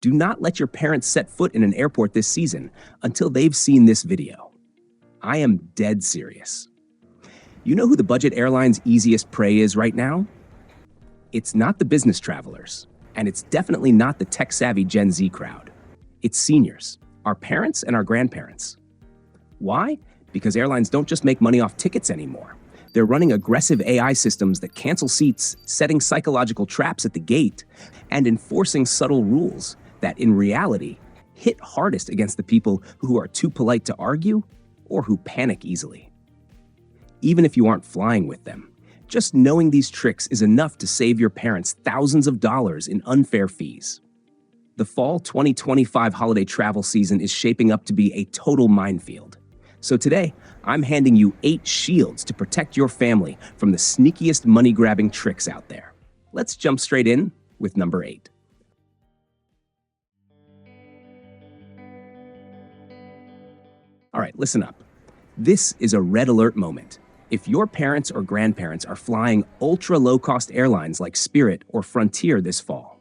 Do not let your parents set foot in an airport this season until they've seen this video. I am dead serious. You know who the budget airline's easiest prey is right now? It's not the business travelers, and it's definitely not the tech-savvy Gen Z crowd. It's seniors, our parents and our grandparents. Why? Because airlines don't just make money off tickets anymore. They're running aggressive AI systems that cancel seats, setting psychological traps at the gate, and enforcing subtle rules that, in reality, hit hardest against the people who are too polite to argue or who panic easily. Even if you aren't flying with them, just knowing these tricks is enough to save your parents thousands of dollars in unfair fees. The fall 2025 holiday travel season is shaping up to be a total minefield. So today, I'm handing you 8 shields to protect your family from the sneakiest money-grabbing tricks out there. Let's jump straight in with number 8. All right, listen up. This is a red alert moment. If your parents or grandparents are flying ultra-low-cost airlines like Spirit or Frontier this fall,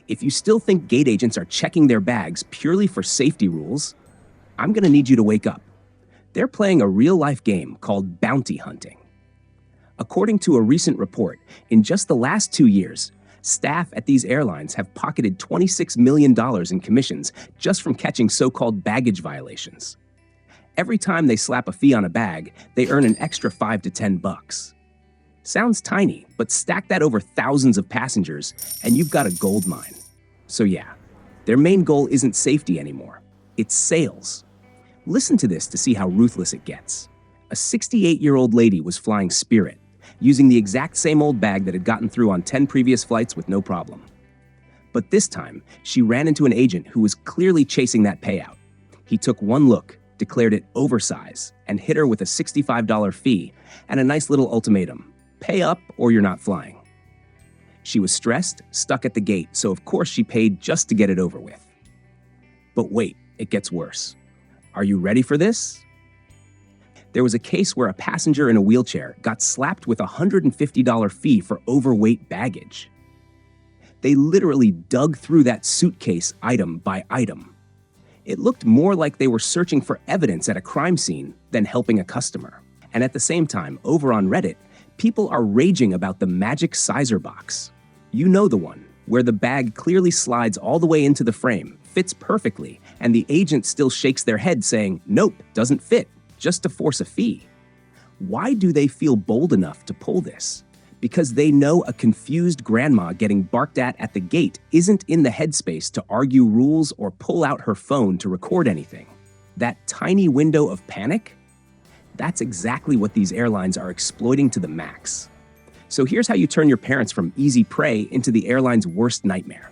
if you still think gate agents are checking their bags purely for safety rules, I'm going to need you to wake up. They're playing a real-life game called bounty hunting. According to a recent report, in just the last 2 years, staff at these airlines have pocketed $26 million in commissions just from catching so-called baggage violations. Every time they slap a fee on a bag, they earn an extra $5 to $10. Sounds tiny, but stack that over thousands of passengers, and you've got a gold mine. So yeah, their main goal isn't safety anymore. It's sales. Listen to this to see how ruthless it gets. A 68-year-old lady was flying Spirit, using the exact same old bag that had gotten through on 10 previous flights with no problem. But this time, she ran into an agent who was clearly chasing that payout. He took one look, declared it oversize, and hit her with a $65 fee and a nice little ultimatum: pay up or you're not flying. She was stressed, stuck at the gate, so of course she paid just to get it over with. But wait, it gets worse. Are you ready for this? There was a case where a passenger in a wheelchair got slapped with a $150 fee for overweight baggage. They literally dug through that suitcase item by item. It looked more like they were searching for evidence at a crime scene than helping a customer. And at the same time, over on Reddit, people are raging about the magic sizer box. You know the one, where the bag clearly slides all the way into the frame, fits perfectly, and the agent still shakes their head saying, nope, doesn't fit, just to force a fee. Why do they feel bold enough to pull this? Because they know a confused grandma getting barked at the gate isn't in the headspace to argue rules or pull out her phone to record anything. That tiny window of panic? That's exactly what these airlines are exploiting to the max. So here's how you turn your parents from easy prey into the airline's worst nightmare.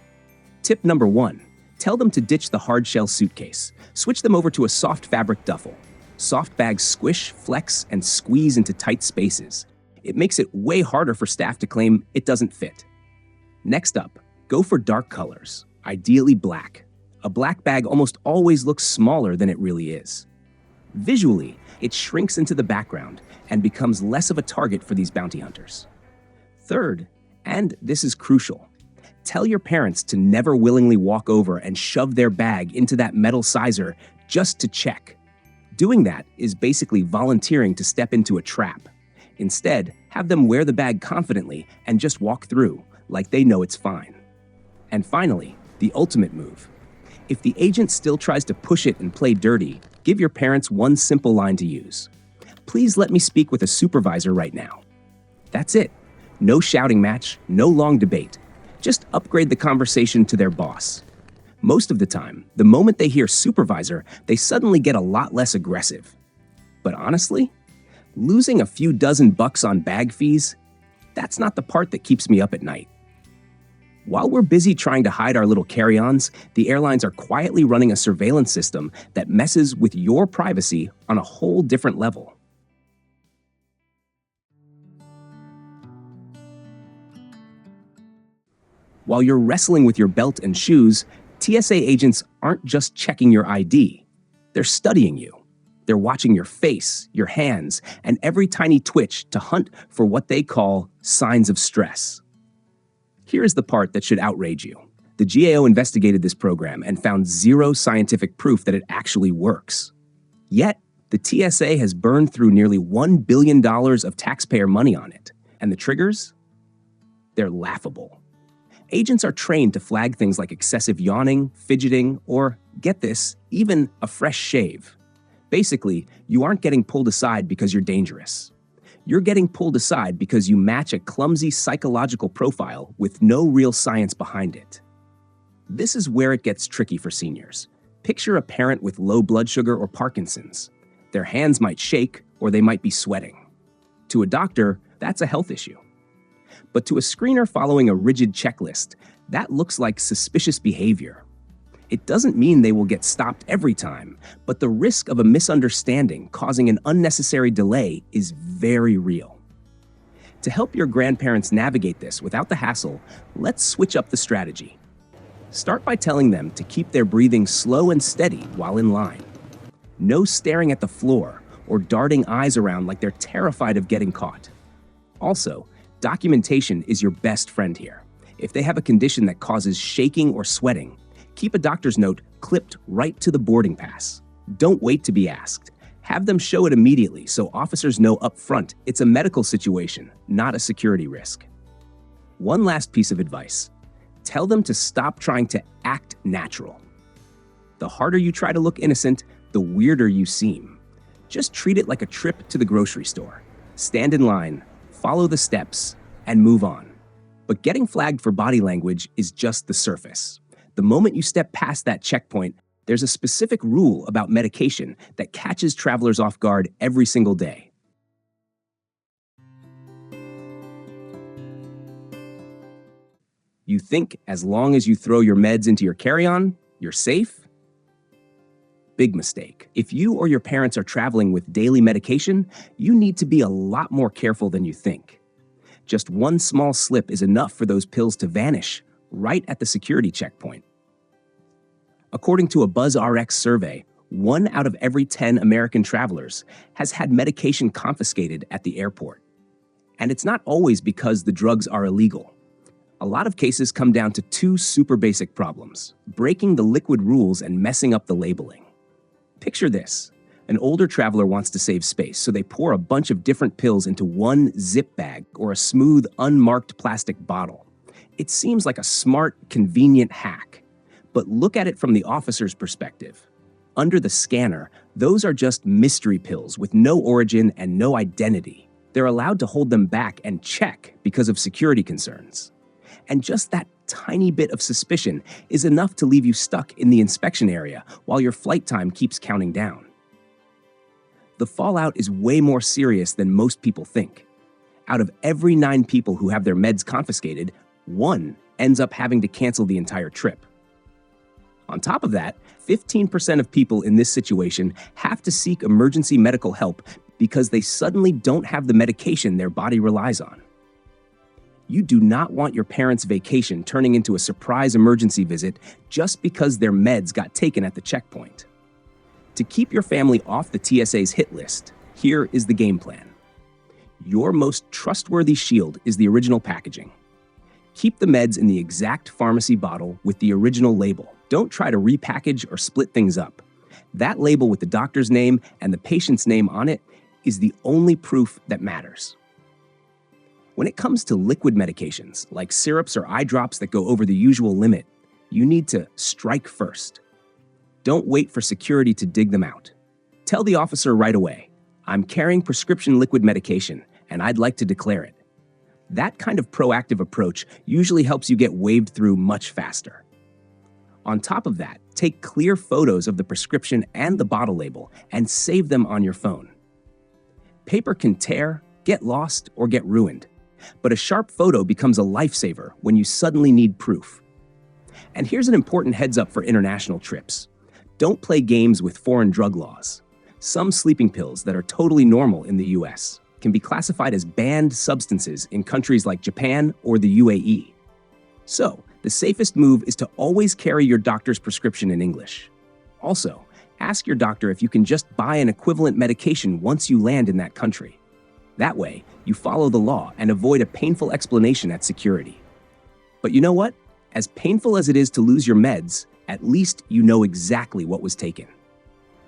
Tip number 1, tell them to ditch the hard shell suitcase. Switch them over to a soft fabric duffel. Soft bags squish, flex, and squeeze into tight spaces. It makes it way harder for staff to claim it doesn't fit. Next up, go for dark colors, ideally black. A black bag almost always looks smaller than it really is. Visually, it shrinks into the background and becomes less of a target for these bounty hunters. Third, and this is crucial, tell your parents to never willingly walk over and shove their bag into that metal sizer just to check. Doing that is basically volunteering to step into a trap. Instead, have them wear the bag confidently and just walk through, like they know it's fine. And finally, the ultimate move. If the agent still tries to push it and play dirty, give your parents one simple line to use. Please let me speak with a supervisor right now. That's it. No shouting match, no long debate. Just upgrade the conversation to their boss. Most of the time, the moment they hear supervisor, they suddenly get a lot less aggressive. But honestly, losing a few dozen bucks on bag fees, that's not the part that keeps me up at night. While we're busy trying to hide our little carry-ons, the airlines are quietly running a surveillance system that messes with your privacy on a whole different level. While you're wrestling with your belt and shoes, TSA agents aren't just checking your ID. They're studying you. They're watching your face, your hands, and every tiny twitch to hunt for what they call signs of stress. Here's the part that should outrage you. The GAO investigated this program and found zero scientific proof that it actually works. Yet, the TSA has burned through nearly $1 billion of taxpayer money on it. And the triggers? They're laughable. Agents are trained to flag things like excessive yawning, fidgeting, or, get this, even a fresh shave. Basically, you aren't getting pulled aside because you're dangerous. You're getting pulled aside because you match a clumsy psychological profile with no real science behind it. This is where it gets tricky for seniors. Picture a parent with low blood sugar or Parkinson's. Their hands might shake or they might be sweating. To a doctor, that's a health issue. But to a screener following a rigid checklist, that looks like suspicious behavior. It doesn't mean they will get stopped every time, but the risk of a misunderstanding causing an unnecessary delay is very real. To help your grandparents navigate this without the hassle, let's switch up the strategy. Start by telling them to keep their breathing slow and steady while in line. No staring at the floor or darting eyes around like they're terrified of getting caught. Also, documentation is your best friend here. If they have a condition that causes shaking or sweating, keep a doctor's note clipped right to the boarding pass. Don't wait to be asked. Have them show it immediately so officers know up front it's a medical situation, not a security risk. One last piece of advice. Tell them to stop trying to act natural. The harder you try to look innocent, the weirder you seem. Just treat it like a trip to the grocery store. Stand in line, follow the steps, and move on. But getting flagged for body language is just the surface. The moment you step past that checkpoint, there's a specific rule about medication that catches travelers off guard every single day. You think as long as you throw your meds into your carry-on, you're safe? Big mistake. If you or your parents are traveling with daily medication, you need to be a lot more careful than you think. Just one small slip is enough for those pills to vanish right at the security checkpoint. According to a BuzzRx survey, 1 out of every 10 American travelers has had medication confiscated at the airport. And it's not always because the drugs are illegal. A lot of cases come down to 2 super basic problems: breaking the liquid rules and messing up the labeling. Picture this. An older traveler wants to save space, so they pour a bunch of different pills into one zip bag or a smooth, unmarked plastic bottle. It seems like a smart, convenient hack. But look at it from the officer's perspective. Under the scanner, those are just mystery pills with no origin and no identity. They're allowed to hold them back and check because of security concerns. And just that tiny bit of suspicion is enough to leave you stuck in the inspection area while your flight time keeps counting down. The fallout is way more serious than most people think. Out of every 9 people who have their meds confiscated, 1 ends up having to cancel the entire trip. On top of that, 15% of people in this situation have to seek emergency medical help because they suddenly don't have the medication their body relies on. You do not want your parents' vacation turning into a surprise emergency visit just because their meds got taken at the checkpoint. To keep your family off the TSA's hit list, here is the game plan. Your most trustworthy shield is the original packaging. Keep the meds in the exact pharmacy bottle with the original label. Don't try to repackage or split things up. That label with the doctor's name and the patient's name on it is the only proof that matters. When it comes to liquid medications, like syrups or eye drops that go over the usual limit, you need to strike first. Don't wait for security to dig them out. Tell the officer right away, "I'm carrying prescription liquid medication, and I'd like to declare it." That kind of proactive approach usually helps you get waved through much faster. On top of that, take clear photos of the prescription and the bottle label and save them on your phone. Paper can tear, get lost, or get ruined. But a sharp photo becomes a lifesaver when you suddenly need proof. And here's an important heads up for international trips. Don't play games with foreign drug laws. Some sleeping pills that are totally normal in the US can be classified as banned substances in countries like Japan or the UAE. So, the safest move is to always carry your doctor's prescription in English. Also, ask your doctor if you can just buy an equivalent medication once you land in that country. That way, you follow the law and avoid a painful explanation at security. But you know what? As painful as it is to lose your meds, at least you know exactly what was taken.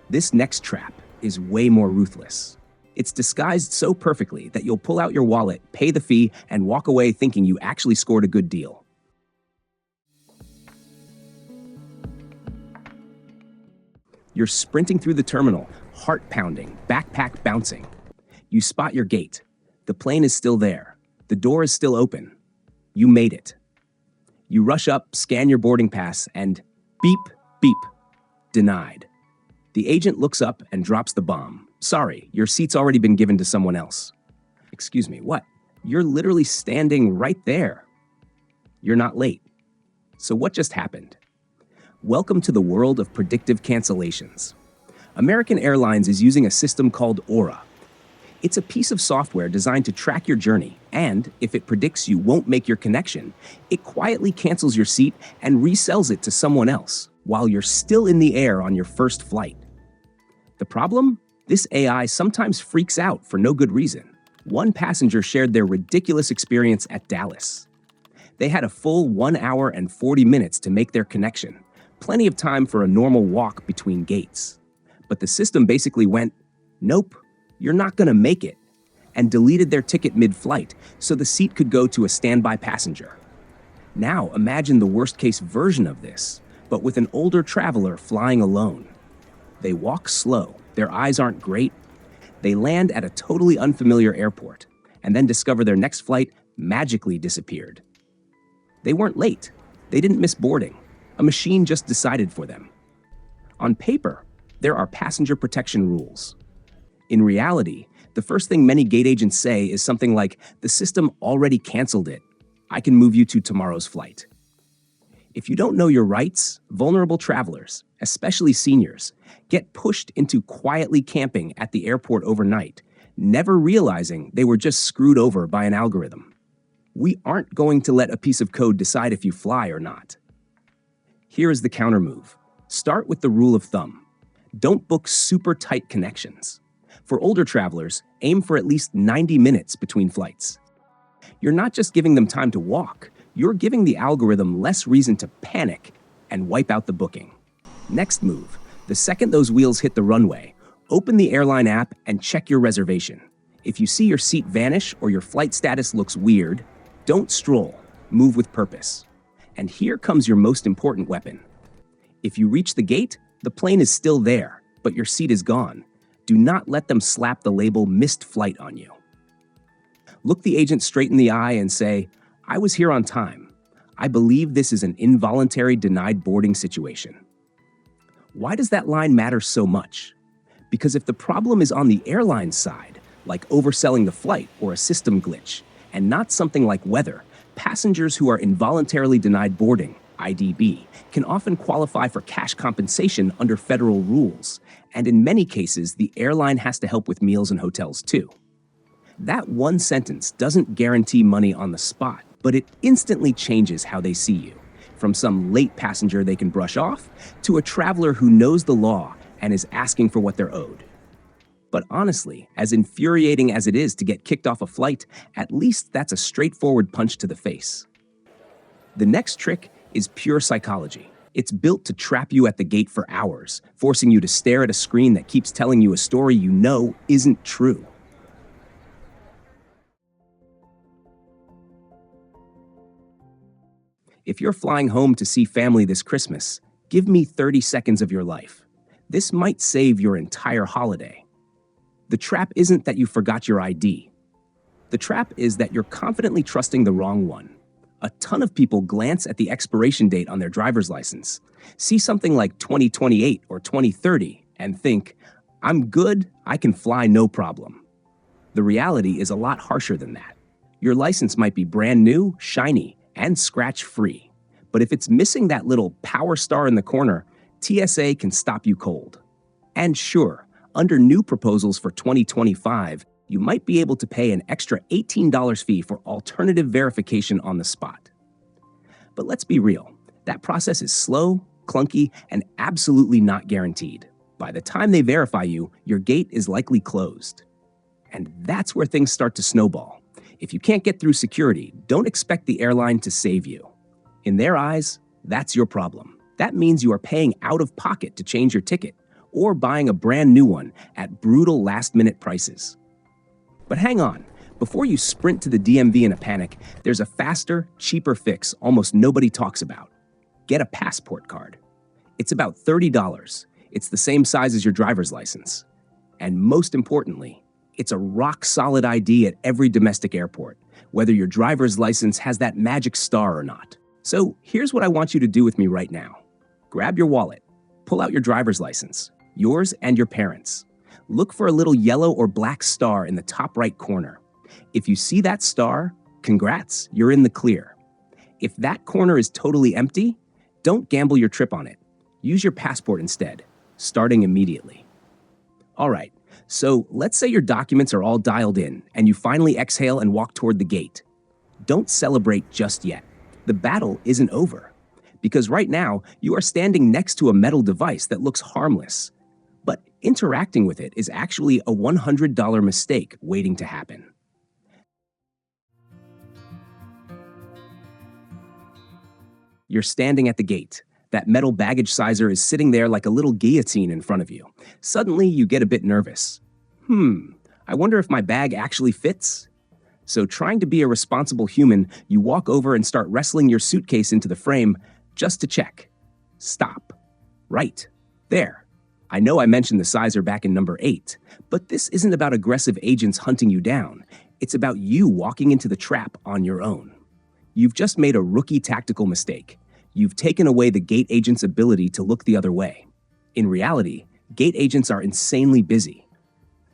This next trap is way more ruthless. It's disguised so perfectly that you'll pull out your wallet, pay the fee, and walk away thinking you actually scored a good deal. You're sprinting through the terminal, heart pounding, backpack bouncing. You spot your gate. The plane is still there. The door is still open. You made it. You rush up, scan your boarding pass, and beep, beep, denied. The agent looks up and drops the bomb. Sorry, your seat's already been given to someone else. Excuse me, what? You're literally standing right there. You're not late. So what just happened? Welcome to the world of predictive cancellations. American Airlines is using a system called Aura. It's a piece of software designed to track your journey, and if it predicts you won't make your connection, it quietly cancels your seat and resells it to someone else while you're still in the air on your first flight. The problem? This AI sometimes freaks out for no good reason. One passenger shared their ridiculous experience at Dallas. They had a full 1 hour and 40 minutes to make their connection, plenty of time for a normal walk between gates. But the system basically went, nope, you're not gonna make it, and deleted their ticket mid-flight so the seat could go to a standby passenger. Now imagine the worst-case version of this, but with an older traveler flying alone. They walk slow, their eyes aren't great. They land at a totally unfamiliar airport, and then discover their next flight magically disappeared. They weren't late. They didn't miss boarding. A machine just decided for them. On paper, there are passenger protection rules. In reality, the first thing many gate agents say is something like, the system already canceled it. I can move you to tomorrow's flight. If you don't know your rights, vulnerable travelers, especially seniors, get pushed into quietly camping at the airport overnight, never realizing they were just screwed over by an algorithm. We aren't going to let a piece of code decide if you fly or not. Here is the counter move. Start with the rule of thumb. Don't book super tight connections. For older travelers, aim for at least 90 minutes between flights. You're not just giving them time to walk, you're giving the algorithm less reason to panic and wipe out the booking. Next move, the second those wheels hit the runway, open the airline app and check your reservation. If you see your seat vanish or your flight status looks weird, don't stroll, move with purpose. And here comes your most important weapon. If you reach the gate, the plane is still there, but your seat is gone. Do not let them slap the label missed flight on you. Look the agent straight in the eye and say, I was here on time. I believe this is an involuntary denied boarding situation. Why does that line matter so much? Because if the problem is on the airline side, like overselling the flight or a system glitch, and not something like weather, passengers who are involuntarily denied boarding, IDB, can often qualify for cash compensation under federal rules, and in many cases, the airline has to help with meals and hotels too. That one sentence doesn't guarantee money on the spot, but it instantly changes how they see you, from some late passenger they can brush off to a traveler who knows the law and is asking for what they're owed. But honestly, as infuriating as it is to get kicked off a flight, at least that's a straightforward punch to the face. The next trick is pure psychology. It's built to trap you at the gate for hours, forcing you to stare at a screen that keeps telling you a story you know isn't true. If you're flying home to see family this Christmas, give me 30 seconds of your life. This might save your entire holiday. The trap isn't that you forgot your ID. The trap is that you're confidently trusting the wrong one. A ton of people glance at the expiration date on their driver's license, see something like 2028 or 2030, and think, I'm good, I can fly no problem. The reality is a lot harsher than that. Your license might be brand new, shiny, and scratch-free. But if it's missing that little power star in the corner, TSA can stop you cold. And sure, under new proposals for 2025, you might be able to pay an extra $18 fee for alternative verification on the spot. But let's be real, that process is slow, clunky, and absolutely not guaranteed. By the time they verify you, your gate is likely closed. And that's where things start to snowball. If you can't get through security, don't expect the airline to save you. In their eyes, that's your problem. That means you are paying out of pocket to change your ticket or buying a brand new one at brutal last-minute prices. But hang on, before you sprint to the DMV in a panic, there's a faster, cheaper fix almost nobody talks about. Get a passport card. It's about $30. It's the same size as your driver's license. And most importantly, it's a rock-solid ID at every domestic airport, whether your driver's license has that magic star or not. So here's what I want you to do with me right now. Grab your wallet, pull out your driver's license, yours and your parents'. Look for a little yellow or black star in the top right corner. If you see that star, congrats, you're in the clear. If that corner is totally empty, don't gamble your trip on it. Use your passport instead, starting immediately. All right, so let's say your documents are all dialed in and you finally exhale and walk toward the gate. Don't celebrate just yet. The battle isn't over. Because right now, you are standing next to a metal device that looks harmless. But interacting with it is actually a $100 mistake waiting to happen. You're standing at the gate. That metal baggage sizer is sitting there like a little guillotine in front of you. Suddenly, you get a bit nervous. I wonder if my bag actually fits? So trying to be a responsible human, you walk over and start wrestling your suitcase into the frame just to check. Stop. Right. There. I know I mentioned the sizer back in number 8, but this isn't about aggressive agents hunting you down. It's about you walking into the trap on your own. You've just made a rookie tactical mistake. You've taken away the gate agent's ability to look the other way. In reality, gate agents are insanely busy.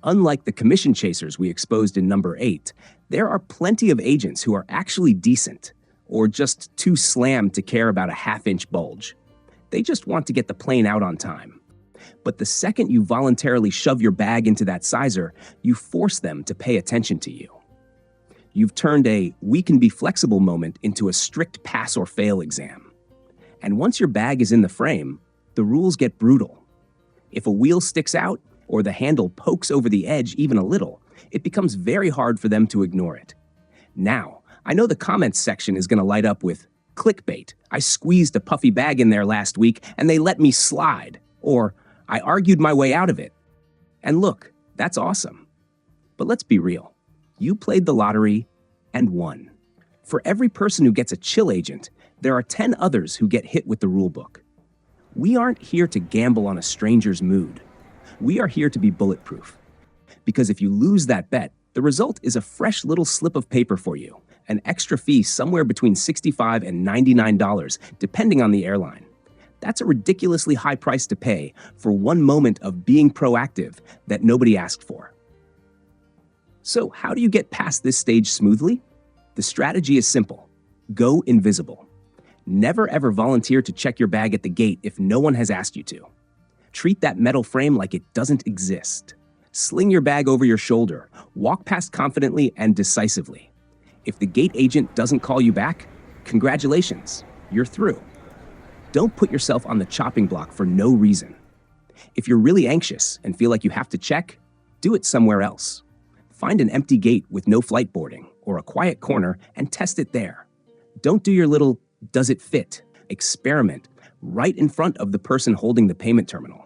Unlike the commission chasers we exposed in number 8, there are plenty of agents who are actually decent, or just too slammed to care about a half-inch bulge. They just want to get the plane out on time. But the second you voluntarily shove your bag into that sizer, you force them to pay attention to you. You've turned a "we can be flexible" moment into a strict pass or fail exam. And once your bag is in the frame, the rules get brutal. If a wheel sticks out or the handle pokes over the edge even a little, it becomes very hard for them to ignore it. Now, I know the comments section is going to light up with clickbait. I squeezed a puffy bag in there last week and they let me slide. Or I argued my way out of it. And look, that's awesome. But let's be real. You played the lottery and won. For every person who gets a chill agent, there are 10 others who get hit with the rulebook. We aren't here to gamble on a stranger's mood. We are here to be bulletproof. Because if you lose that bet, the result is a fresh little slip of paper for you, an extra fee somewhere between $65 and $99, depending on the airline. That's a ridiculously high price to pay for one moment of being proactive that nobody asked for. So how do you get past this stage smoothly? The strategy is simple. Go invisible. Never ever volunteer to check your bag at the gate if no one has asked you to. Treat that metal frame like it doesn't exist. Sling your bag over your shoulder. Walk past confidently and decisively. If the gate agent doesn't call you back, congratulations, you're through. Don't put yourself on the chopping block for no reason. If you're really anxious and feel like you have to check, do it somewhere else. Find an empty gate with no flight boarding or a quiet corner and test it there. Don't do your little "does it fit" experiment right in front of the person holding the payment terminal.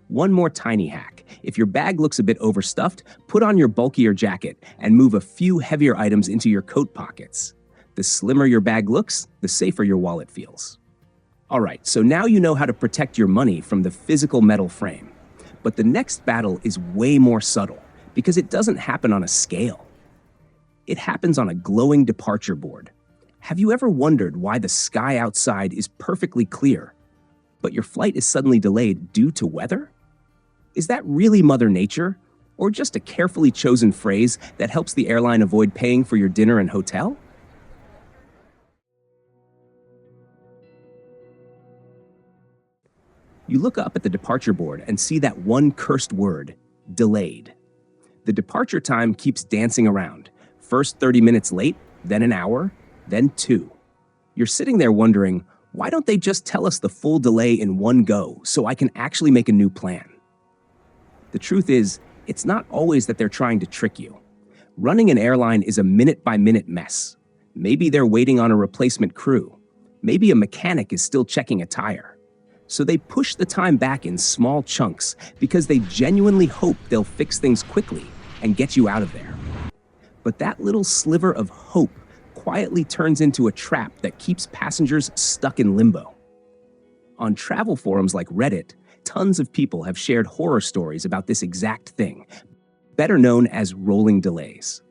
One more tiny hack. If your bag looks a bit overstuffed, put on your bulkier jacket and move a few heavier items into your coat pockets. The slimmer your bag looks, the safer your wallet feels. All right, so now you know how to protect your money from the physical metal frame. But the next battle is way more subtle because it doesn't happen on a scale. It happens on a glowing departure board. Have you ever wondered why the sky outside is perfectly clear, but your flight is suddenly delayed due to weather? Is that really Mother Nature, or just a carefully chosen phrase that helps the airline avoid paying for your dinner and hotel? You look up at the departure board and see that one cursed word, delayed. The departure time keeps dancing around. First 30 minutes late, then an hour, then 2. You're sitting there wondering, why don't they just tell us the full delay in one go so I can actually make a new plan? The truth is, it's not always that they're trying to trick you. Running an airline is a minute-by-minute mess. Maybe they're waiting on a replacement crew. Maybe a mechanic is still checking a tire. So they push the time back in small chunks because they genuinely hope they'll fix things quickly and get you out of there. But that little sliver of hope quietly turns into a trap that keeps passengers stuck in limbo. On travel forums like Reddit, tons of people have shared horror stories about this exact thing, better known as rolling delays.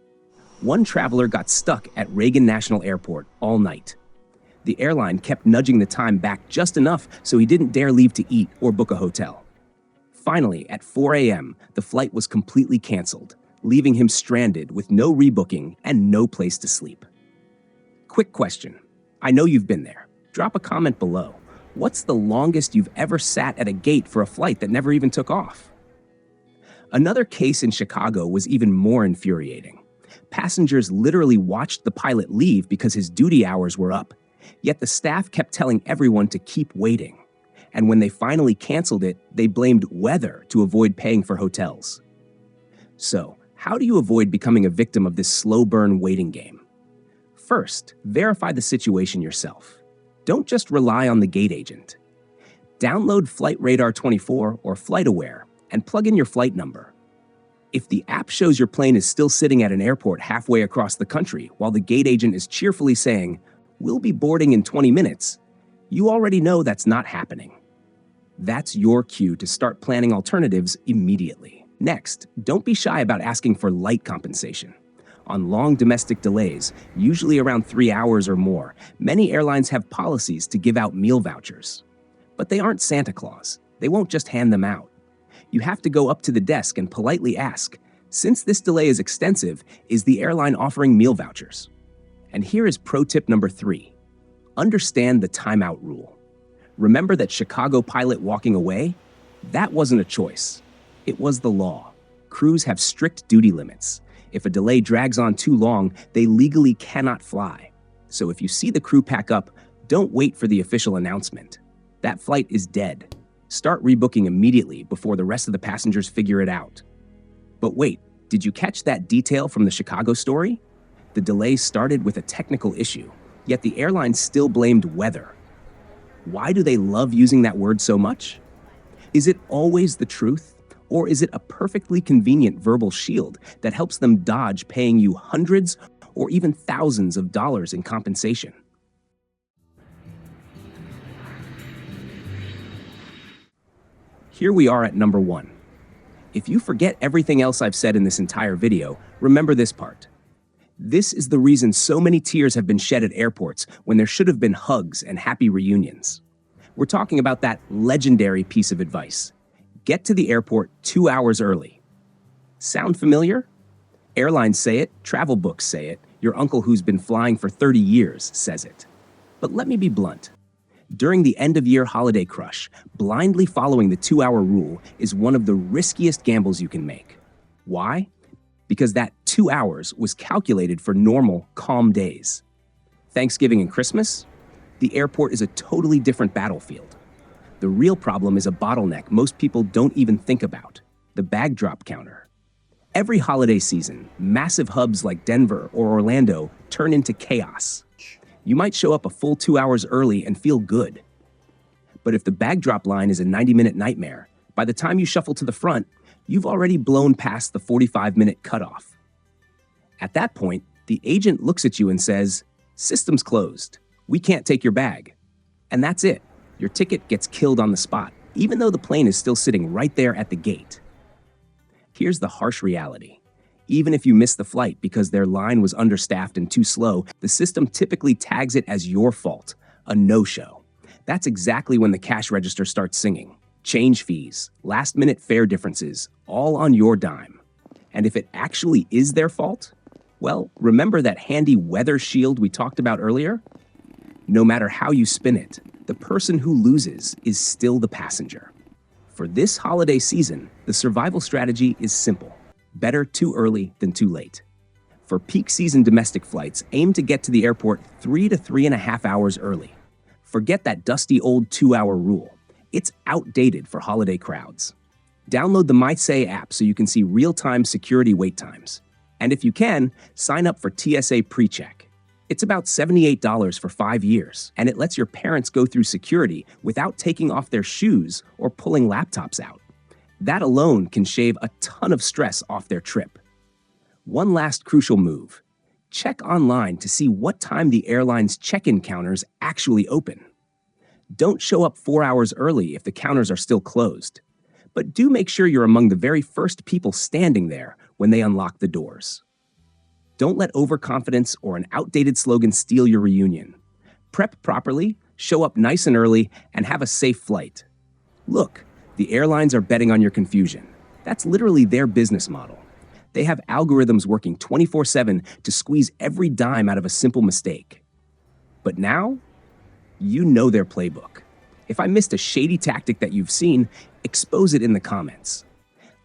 One traveler got stuck at Reagan National Airport all night. The airline kept nudging the time back just enough so he didn't dare leave to eat or book a hotel. Finally, at 4 a.m., the flight was completely canceled, leaving him stranded with no rebooking and no place to sleep. Quick question. I know you've been there. Drop a comment below. What's the longest you've ever sat at a gate for a flight that never even took off? Another case in Chicago was even more infuriating. Passengers literally watched the pilot leave because his duty hours were up, yet the staff kept telling everyone to keep waiting. And when they finally canceled it, they blamed weather to avoid paying for hotels. So, how do you avoid becoming a victim of this slow burn waiting game? First, verify the situation yourself. Don't just rely on the gate agent. Download Flight Radar 24 or FlightAware and plug in your flight number. If the app shows your plane is still sitting at an airport halfway across the country while the gate agent is cheerfully saying, "We'll be boarding in 20 minutes, you already know that's not happening. That's your cue to start planning alternatives immediately. Next, don't be shy about asking for light compensation. On long domestic delays, usually around 3 hours or more, many airlines have policies to give out meal vouchers. But they aren't Santa Claus. They won't just hand them out. You have to go up to the desk and politely ask, "Since this delay is extensive, is the airline offering meal vouchers?" And here is pro tip number 3. Understand the timeout rule. Remember that Chicago pilot walking away? That wasn't a choice. It was the law. Crews have strict duty limits. If a delay drags on too long, they legally cannot fly. So if you see the crew pack up, don't wait for the official announcement. That flight is dead. Start rebooking immediately before the rest of the passengers figure it out. But wait, did you catch that detail from the Chicago story? The delay started with a technical issue, yet the airline still blamed weather. Why do they love using that word so much? Is it always the truth? Or is it a perfectly convenient verbal shield that helps them dodge paying you hundreds or even thousands of dollars in compensation? Here we are at number 1. If you forget everything else I've said in this entire video, remember this part. This is the reason so many tears have been shed at airports when there should have been hugs and happy reunions. We're talking about that legendary piece of advice. Get to the airport 2 hours early. Sound familiar? Airlines say it, travel books say it, your uncle who's been flying for 30 years says it. But let me be blunt. During the end-of-year holiday crush, blindly following the 2-hour rule is one of the riskiest gambles you can make. Why? Because that 2 hours was calculated for normal, calm days. Thanksgiving and Christmas? The airport is a totally different battlefield. The real problem is a bottleneck most people don't even think about, the bag drop counter. Every holiday season, massive hubs like Denver or Orlando turn into chaos. You might show up a full 2 hours early and feel good. But if the bag drop line is a 90-minute nightmare, by the time you shuffle to the front, you've already blown past the 45-minute cutoff. At that point, the agent looks at you and says, "System's closed. We can't take your bag." And that's it. Your ticket gets killed on the spot, even though the plane is still sitting right there at the gate. Here's the harsh reality. Even if you miss the flight because their line was understaffed and too slow, the system typically tags it as your fault, a no-show. That's exactly when the cash register starts singing. Change fees, last-minute fare differences, all on your dime. And if it actually is their fault, well, remember that handy weather shield we talked about earlier? No matter how you spin it, the person who loses is still the passenger. For this holiday season, the survival strategy is simple. Better too early than too late. For peak season domestic flights, aim to get to the airport 3 to 3.5 hours early. Forget that dusty old 2-hour rule. It's outdated for holiday crowds. Download the MySay app so you can see real-time security wait times. And if you can, sign up for TSA PreCheck. It's about $78 for 5 years, and it lets your parents go through security without taking off their shoes or pulling laptops out. That alone can shave a ton of stress off their trip. One last crucial move. Check online to see what time the airline's check-in counters actually open. Don't show up 4 hours early if the counters are still closed. But do make sure you're among the very first people standing there when they unlock the doors. Don't let overconfidence or an outdated slogan steal your reunion. Prep properly, show up nice and early, and have a safe flight. Look, the airlines are betting on your confusion. That's literally their business model. They have algorithms working 24/7 to squeeze every dime out of a simple mistake. But now, you know their playbook. If I missed a shady tactic that you've seen, expose it in the comments.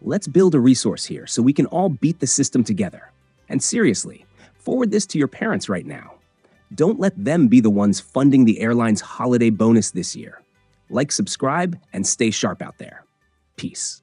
Let's build a resource here so we can all beat the system together. And seriously, forward this to your parents right now. Don't let them be the ones funding the airline's holiday bonus this year. Like, subscribe, and stay sharp out there. Peace.